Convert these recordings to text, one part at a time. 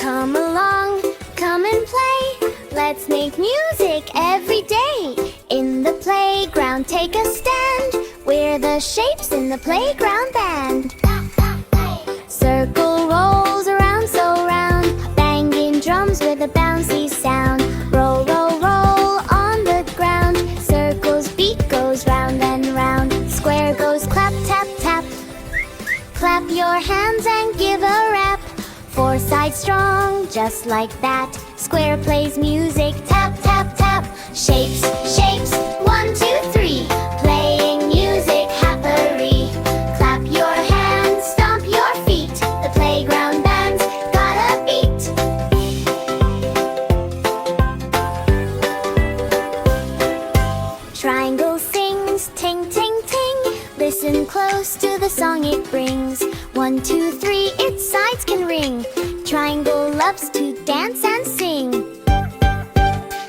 Come along, come and play. Let's make music every day. In the playground, take a stand. We're the shapes in the playground band. Circle rolls around so round, banging drums with a bouncy sound. Roll, roll, roll on the ground. Circle's beat goes round and round. Square goes clap, tap, tap. Clap your hands and give a rap. Four sides strong, just like that. Square plays music, tap, tap, tap. Shapes, shapes, 1, 2, 3. Playing music happily. Clap your hands, stomp your feet. The playground band's got a beat. Triangle sings, ting, ting, ting. Listen close to the song it brings. 1, 2, 3, its sides can ring. Triangle loves to dance and sing.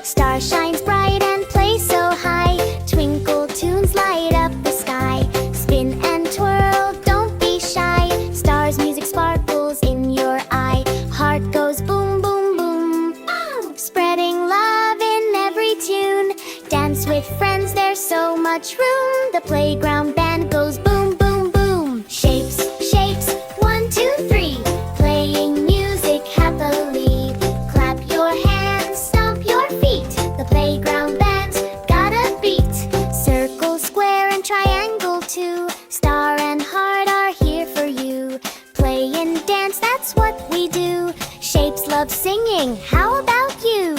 Star shines bright and plays so high. Twinkle tunes light up the sky. Spin and twirl, don't be shy. Stars music sparkles in your eye. Heart goes boom, boom, boom. Spreading love in every tune. Dance with friends, there's so much room. The playground band goes boom, boom, boom. Shapes, shapes, 1, 2, 3. Playing music happily. Clap your hands, stomp your feet. The playground band's got a beat. Circle, square, and triangle too. Star and heart are here for you. Play and dance, that's what we do. Shapes love singing, how about you?